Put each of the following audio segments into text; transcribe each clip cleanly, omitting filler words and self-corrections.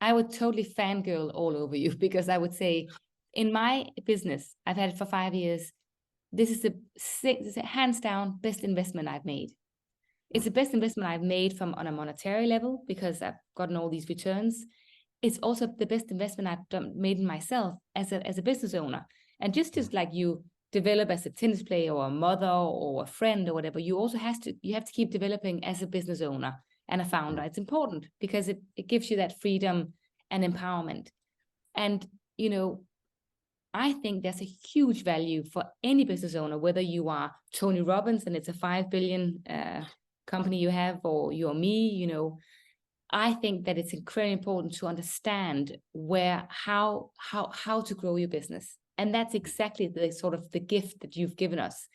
I would totally fangirl all over you, because I would say in my business, I've had it for 5 years. This is the hands down best investment I've made. It's the best investment I've made from on a monetary level, because I've gotten all these returns. It's also the best investment I've made in myself as a business owner. And just like you develop as a tennis player or a mother or a friend or whatever, you also have to keep developing as a business owner and a founder. It's important because it gives you that freedom and empowerment. And, you know, I think there's a huge value for any business owner, whether you are Tony Robbins and it's a 5 billion company you have, or you're me, you know. I think that it's incredibly important to understand how to grow your business. And that's exactly the sort of the gift that you've given us,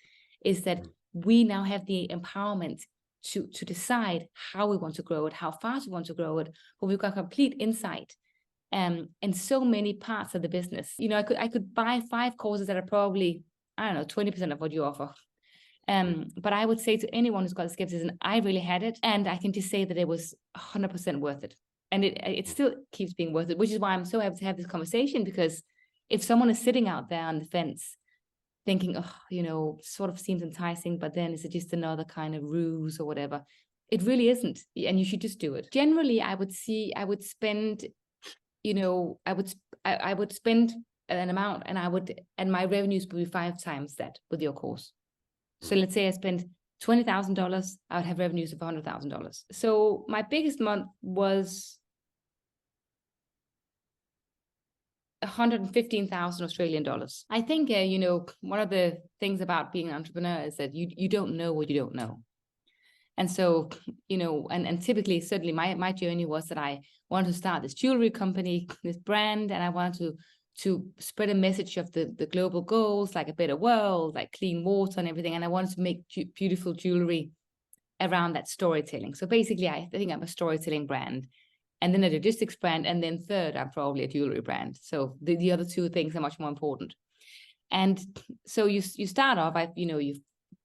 is that we now have the empowerment to decide how we want to grow it, how fast we want to grow it, but we've got complete insight in so many parts of the business. You know, I could buy 5 courses that are probably, I don't know, 20% of what you offer. But I would say to anyone who's got skepticism, I really had it, and I can just say that it was 100% worth it. And it still keeps being worth it, which is why I'm so happy to have this conversation, because if someone is sitting out there on the fence thinking, oh, you know, sort of seems enticing, but then is it just another kind of ruse or whatever? It really isn't. And you should just do it. Generally, I would spend, you know, I would spend an amount, and my revenues would be 5 times that with your course. So let's say I spent $20,000, I would have revenues of $100,000. So my biggest month was 115,000 Australian dollars. I think, you know, one of the things about being an entrepreneur is that you don't know what you don't know. And so, you know, and typically, certainly my journey was that I wanted to start this jewelry company, this brand, and I wanted to spread a message of the global goals, like a better world, like clean water and everything. And I wanted to make beautiful jewelry around that storytelling. So basically, I think I'm a storytelling brand, and then a logistics brand, and then third, I'm probably a jewelry brand. So the other 2 things are much more important. And so you start off, you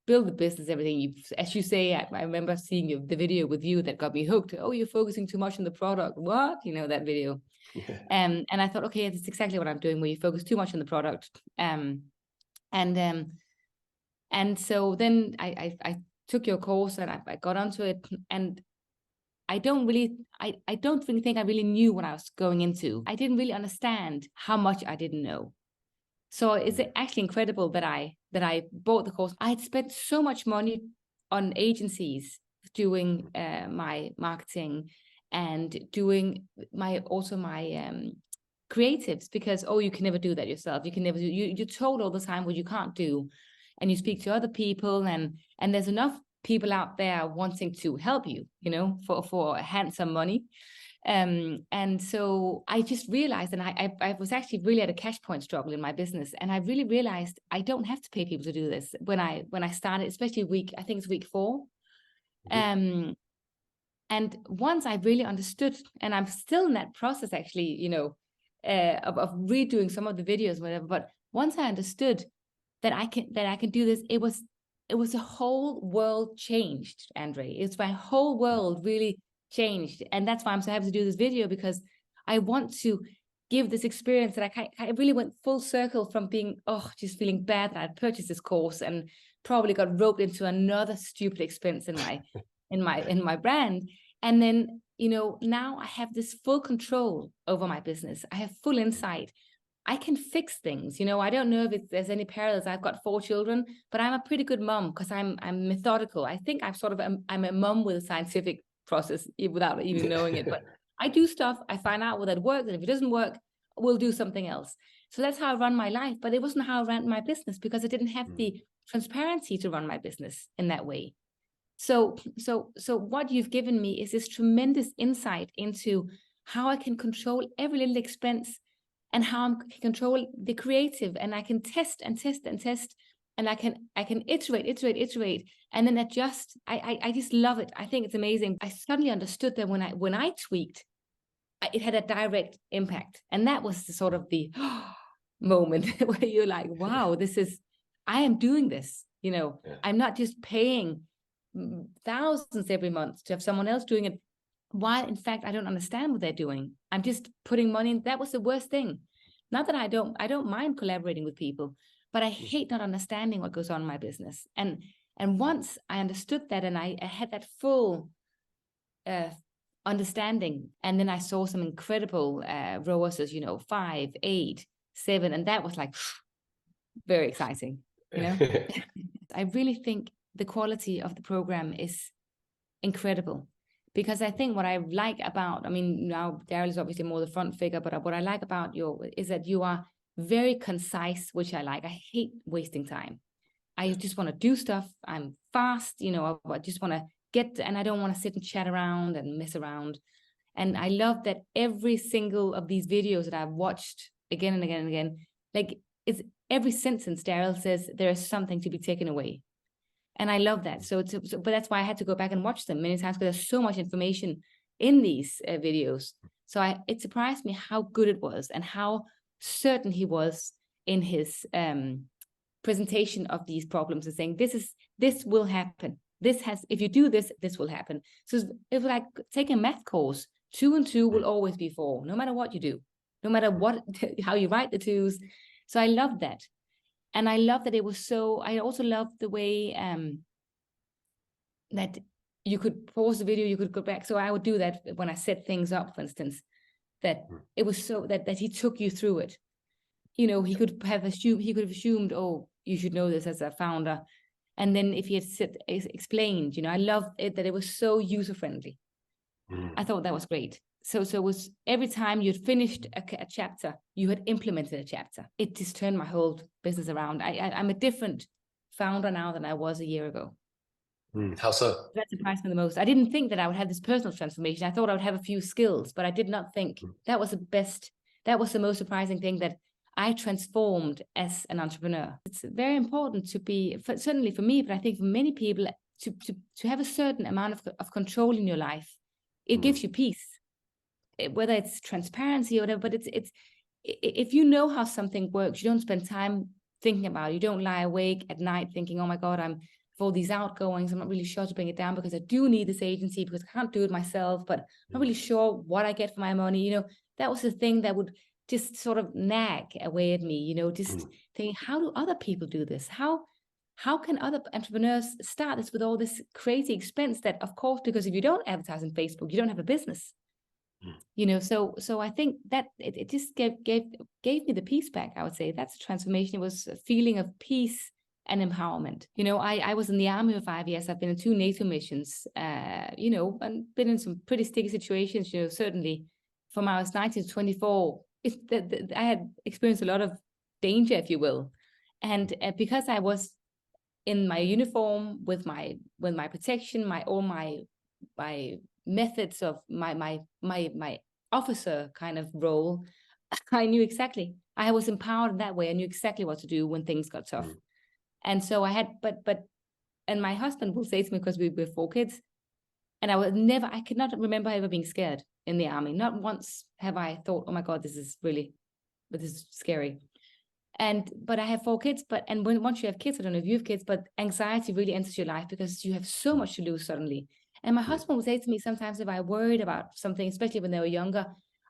build the business, everything. As you say, I remember seeing the video with you that got me hooked. Oh, you're focusing too much on the product. What? You know, that video. Yeah. And I thought, okay, that's exactly what I'm doing, where you focus too much on the product. And so then I took your course, and I got onto it, and I don't really think I really knew what I was going into. I didn't really understand how much I didn't know. So it's actually incredible that I bought the course. I had spent so much money on agencies doing my marketing and doing my creatives, because, oh, you can never do that yourself. You can never do, you're told all the time what you can't do. And you speak to other people, and there's enough people out there wanting to help you, you know, for handsome money. And so I just realized, and I was actually really at a cash point struggle in my business. And I really realized I don't have to pay people to do this when I started, especially I think it's week 4. And once I really understood, and I'm still in that process actually, you know, of redoing some of the videos, whatever. But once I understood that I can do this, it was a whole world changed, Andre. It's my whole world really changed. And that's why I'm so happy to do this video, because I want to give this experience that I really went full circle from being, just feeling bad that I'd purchased this course and probably got roped into another stupid expense in my brand. And then, you know, now I have this full control over my business. I have full insight. I can fix things. You know, I don't know if there's any parallels. I've got 4 children, but I'm a pretty good mom because I'm methodical. I think I'm a mom with a scientific process without even knowing it. But I do stuff. I find out whether it works, and if it doesn't work, we'll do something else. So that's how I run my life. But it wasn't how I ran my business, because I didn't have the transparency to run my business in that way. So what you've given me is this tremendous insight into how I can control every little expense, and how I can control the creative, and I can test and test and test, and I can iterate, and then adjust. I just love it. I think it's amazing. I suddenly understood that when I tweaked, it had a direct impact, and that was the sort of the moment where you're like, wow, I am doing this. You know, I'm not just paying thousands every month to have someone else doing it while in fact I don't understand what they're doing. I'm just putting money in. That was the worst thing. Not that I don't mind collaborating with people, but I hate not understanding what goes on in my business. And once I understood that, and I had that full understanding, and then I saw some incredible ROASes, 5, 8, 7, and that was like very exciting. I really think the quality of the program is incredible, because I think what I like about, I mean, now Daryl is obviously more the front figure, but what I like about you is that you are very concise, which I like. I hate wasting time. I just want to do stuff. I'm fast, I just want to and I don't want to sit and chat around and mess around. And I love that every single of these videos that I've watched again and again and again, like it's every sentence Daryl says there is something to be taken away. And I love that. But that's why I had to go back and watch them many times, because there's so much information in these videos. So it surprised me how good it was and how certain he was in his presentation of these problems and saying, this will happen. If you do this, this will happen. So it was like taking a math course. 2 and 2 will always be 4, no matter what you do, no matter how you write the 2s. So I love that. And I love that it was so, I also love the way that you could pause the video, you could go back. So I would do that when I set things up, for instance, that it was so that he took you through it. He could have assumed, oh, you should know this as a founder. And then if he had explained, I loved it, that it was so user-friendly. I thought that was great. So it was every time you'd finished a chapter, you had implemented a chapter. It just turned my whole business around. I'm a different founder now than I was a year ago. How so? That surprised me the most. I didn't think that I would have this personal transformation. I thought I would have a few skills, but I did not think that was the most surprising thing, that I transformed as an entrepreneur. It's very important to be, certainly for me, but I think for many people, to have a certain amount of control in your life. It gives you peace, whether it's transparency or whatever. But it's if you know how something works, you don't spend time thinking about it. You don't lie awake at night thinking, oh my God, I'm for these outgoings, I'm not really sure to bring it down because I do need this agency, because I can't do it myself, but I'm not really sure what I get for my money. That was the thing that would just sort of nag away at me, just thinking, how do other people do this? How can other entrepreneurs start this with all this crazy expense that, of course, because if you don't advertise on Facebook, you don't have a business. So I think that it just gave me the peace back. I would say that's a transformation. It was a feeling of peace and empowerment. I was in the army for 5 years. I've been in 2 NATO missions, and been in some pretty sticky situations, certainly from I was 19 to 24. I had experienced a lot of danger, if you will. And because I was in my uniform with my protection, all my methods of my officer kind of role, I knew exactly. I was empowered in that way. I knew exactly what to do when things got tough. And so I had, and my husband will say to me, because we were 4 kids, and I could not remember ever being scared in the army. Not once have I thought, oh my God, this is scary. But I have 4 kids, once you have kids, I don't know if you have kids, but anxiety really enters your life because you have so much to lose suddenly. And my husband would say to me sometimes, if I worried about something, especially when they were younger,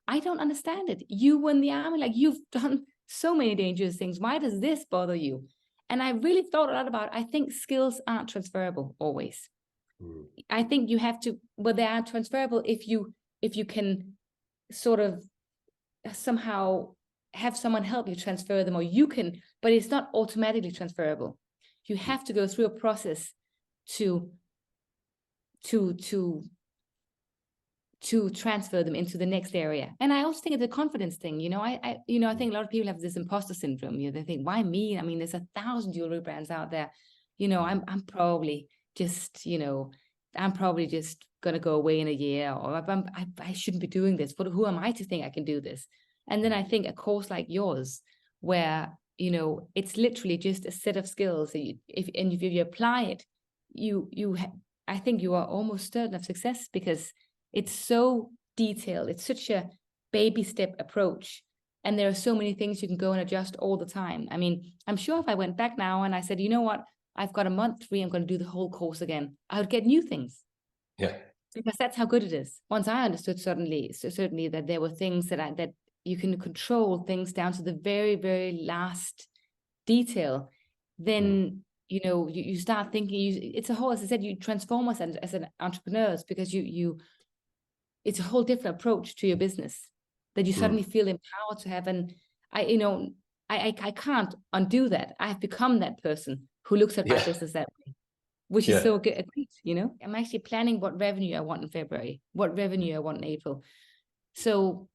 I don't understand it. You were in the army, like you've done so many dangerous things. Why does this bother you? And I really thought a lot about it. I think skills aren't transferable always. I think you have to, they are transferable if you can sort of somehow have someone help you transfer them, or you can, but it's not automatically transferable. You have to go through a process to transfer them into the next area. And I also think it's a confidence thing. I think a lot of people have this imposter syndrome. They think, why me? I mean, there's 1,000 jewelry brands out there. I'm probably just, I'm probably just going to go away in a year, or I shouldn't be doing this. But who am I to think I can do this? And then I think a course like yours, where, it's literally just a set of skills that if you apply it, I think you are almost certain of success, because it's so detailed. It's such a baby step approach. And there are so many things you can go and adjust all the time. I mean, I'm sure if I went back now and I said, you know what, I've got a month free, I'm going to do the whole course again, I would get new things. Yeah. because that's how good it is. Once I understood certainly that there were things that you can control things down to the very, very last detail, then you start thinking, it's a whole, as I said, you transform us as an entrepreneurs, because it's a whole different approach to your business that you suddenly feel empowered to have. And I can't undo that. I have become that person who looks at my business that way, which is so great. I'm actually planning what revenue I want in February, what revenue I want in April. So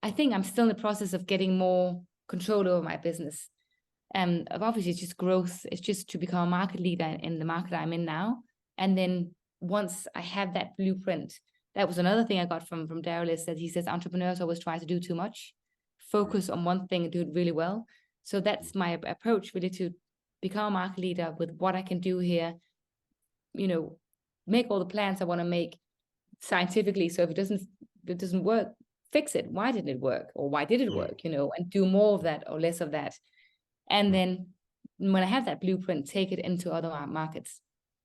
I think I'm still in the process of getting more control over my business. Obviously it's just growth. It's just to become a market leader in the market I'm in now. And then once I have that blueprint, that was another thing I got from Daryl, is that he says entrepreneurs always try to do too much, focus on one thing and do it really well. So that's my approach, really, to become a market leader with what I can do here, make all the plans I want to make scientifically. So if it doesn't work, fix it. Why didn't it work? Or why did it work? And do more of that or less of that. And then when I have that blueprint, take it into other markets.